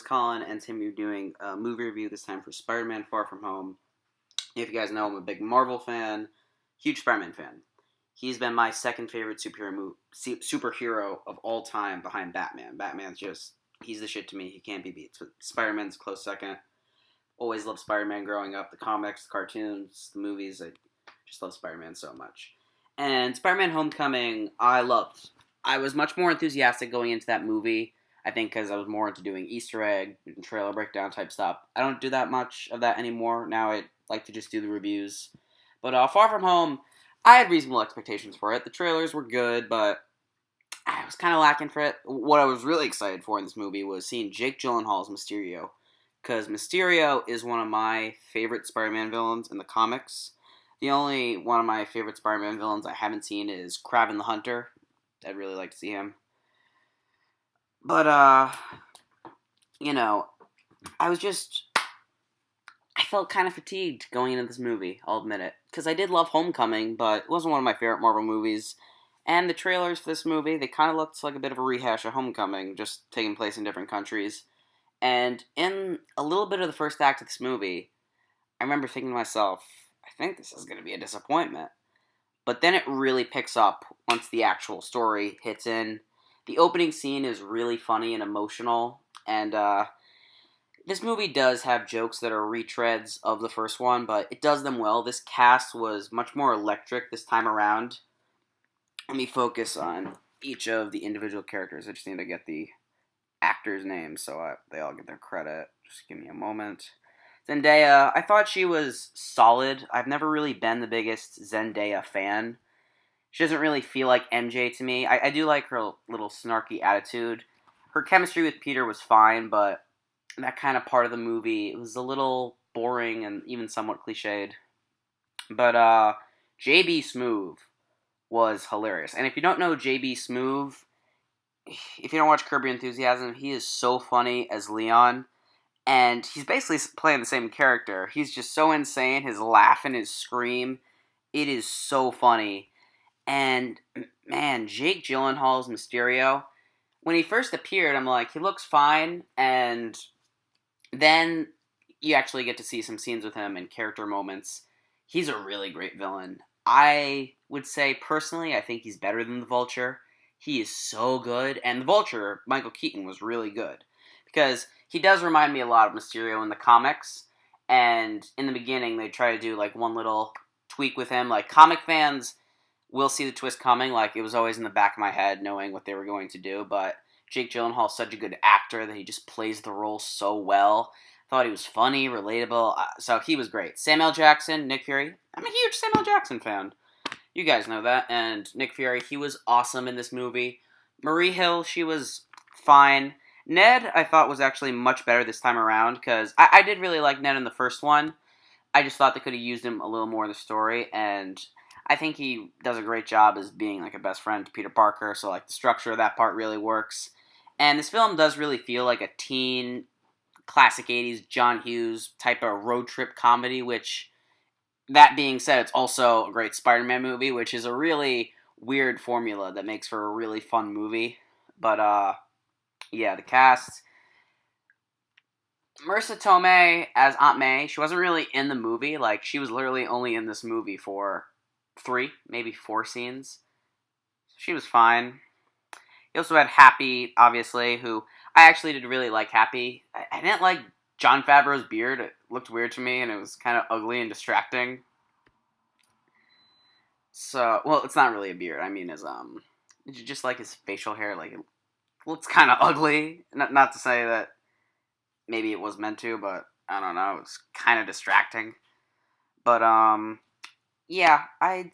Colin, and Tim, you're doing a movie review this time for Spider-Man Far From Home. If you guys know, I'm a big Marvel fan, huge Spider-Man fan. He's been my second favorite superhero of all time behind Batman. Batman's just, he's the shit to me. He can't be beat. So Spider-Man's a close second. Always loved Spider-Man growing up. The comics, the cartoons, the movies. I just love Spider-Man so much. And Spider-Man Homecoming, I loved. I was much more enthusiastic going into that movie. I think because I was more into doing Easter egg and trailer breakdown type stuff. I don't do that much of that anymore. Now I like to just do the reviews. But Far From Home, I had reasonable expectations for it. The trailers were good, but I was kind of lacking for it. What I was really excited for in this movie was seeing Jake Gyllenhaal's Mysterio. Because Mysterio is one of my favorite Spider-Man villains in the comics. The only one of my favorite Spider-Man villains I haven't seen is Kraven the Hunter. I'd really like to see him. But, you know, I was just... I felt kind of fatigued going into this movie, I'll admit it. Because I did love Homecoming, but it wasn't one of my favorite Marvel movies. And the trailers for this movie, they kind of looked like a bit of a rehash of Homecoming, just taking place in different countries. And in a little bit of the first act of this movie, I remember thinking to myself, I think this is going to be a disappointment. But then it really picks up once the actual story hits in. The opening scene is really funny and emotional, and this movie does have jokes that are retreads of the first one, but it does them well. This cast was much more electric this time around. Let me focus on each of the individual characters. I just need to get the actors' names so they all get their credit. Just give me a moment. Zendaya, I thought she was solid. I've never really been the biggest Zendaya fan. She doesn't really feel like MJ to me. I do like her little snarky attitude. Her chemistry with Peter was fine, but that kind of part of the movie, it was a little boring and even somewhat cliched. But J.B. Smoove was hilarious. And if you don't know J.B. Smoove, if you don't watch Curb Your Enthusiasm, he is so funny as Leon. And he's basically playing the same character. He's just so insane. His laugh and his scream, it is so funny. And, man, Jake Gyllenhaal's Mysterio, when he first appeared, I'm like, he looks fine. And then you actually get to see some scenes with him and character moments. He's a really great villain. I would say, personally, I think he's better than the Vulture. He is so good. And the Vulture, Michael Keaton, was really good. Because he does remind me a lot of Mysterio in the comics. And in the beginning, they try to do, like, one little tweak with him. Like, comic fans will see the twist coming. Like, it was always in the back of my head knowing what they were going to do. But Jake Gyllenhaal is such a good actor that he just plays the role so well. I thought he was funny, relatable. So he was great. Samuel Jackson, Nick Fury. I'm a huge Samuel Jackson fan. You guys know that. And Nick Fury, he was awesome in this movie. Marie Hill, she was fine. Ned, I thought, was actually much better this time around, because I did really like Ned in the first one. I just thought they could have used him a little more in the story, and I think he does a great job as being, like, a best friend to Peter Parker, so, like, the structure of that part really works. And this film does really feel like a teen, classic 80s John Hughes type of road trip comedy, which, that being said, it's also a great Spider-Man movie, which is a really weird formula that makes for a really fun movie. But, yeah, the cast. Marissa Tomei as Aunt May, she wasn't really in the movie. Like, she was literally only in this movie for 3, maybe 4 scenes. She was fine. You also had Happy, obviously, who I actually did really like Happy. I didn't like Jon Favreau's beard. It looked weird to me, and it was kind of ugly and distracting. So, well, it's not really a beard. I mean, just like his facial hair, like, it looks kind of ugly. Not to say that maybe it was meant to, but I don't know. It's kind of distracting. But, yeah, I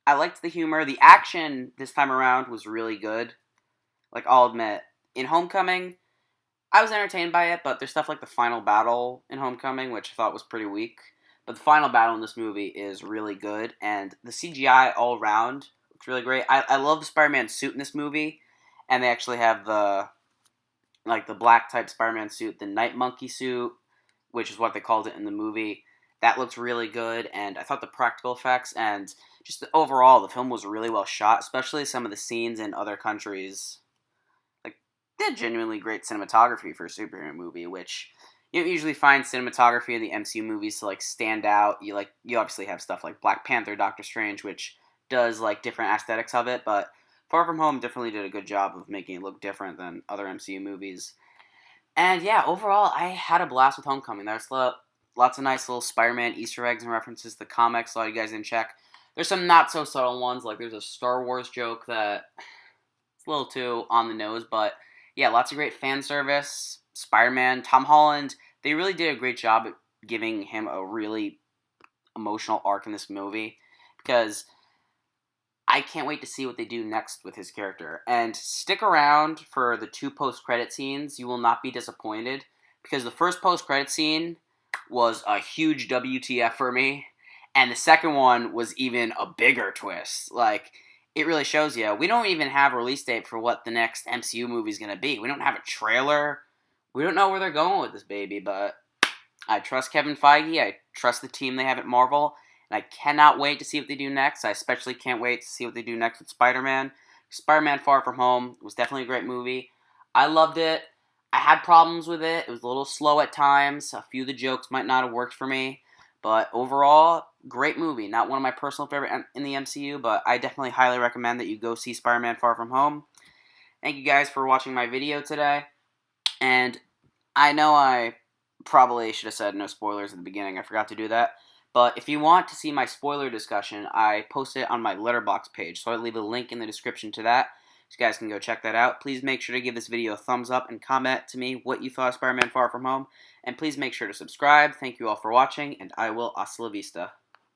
liked the humor. The action this time around was really good. Like, I'll admit, in Homecoming, I was entertained by it, but there's stuff like the final battle in Homecoming, which I thought was pretty weak. But the final battle in this movie is really good, and the CGI all around looks really great. I love Spider-Man's suit in this movie, and they actually have the black type Spider-Man suit, the Night Monkey suit, which is what they called it in the movie. That looks really good, and I thought the practical effects and just overall, the film was really well shot, especially some of the scenes in other countries. Like, they had genuinely great cinematography for a superhero movie, which you don't usually find cinematography in the MCU movies to like stand out. You obviously have stuff like Black Panther, Doctor Strange, which does like different aesthetics of it, but Far From Home definitely did a good job of making it look different than other MCU movies. And yeah, overall, I had a blast with Homecoming. There's lots of nice little Spider-Man Easter eggs and references to the comics. A lot of you guys didn't check. There's some not so subtle ones, like there's a Star Wars joke that it's a little too on the nose, but yeah, lots of great fan service. Spider-Man, Tom Holland, they really did a great job at giving him a really emotional arc in this movie because I can't wait to see what they do next with his character. And stick around for the 2 post-credit scenes. You will not be disappointed because the first post-credit scene was a huge WTF for me, and the second one was even a bigger twist. Like, it really shows you. We don't even have a release date for what the next MCU movie is going to be. We don't have a trailer. We don't know where they're going with this baby, but I trust Kevin Feige. I trust the team they have at Marvel. And I cannot wait to see what they do next. I especially can't wait to see what they do next with Spider-Man. Spider-Man Far From Home was definitely a great movie. I loved it. I had problems with it. It was a little slow at times. A few of the jokes might not have worked for me. But overall, great movie. Not one of my personal favorite in the MCU, but I definitely highly recommend that you go see Spider-Man Far From Home. Thank you guys for watching my video today. And I know I probably should have said no spoilers at the beginning. I forgot to do that. But if you want to see my spoiler discussion, I post it on my Letterboxd page. So I'll leave a link in the description to that. So you guys can go check that out. Please make sure to give this video a thumbs up and comment to me what you thought of Spider-Man Far From Home. And please make sure to subscribe. Thank you all for watching, and I will hasta la vista.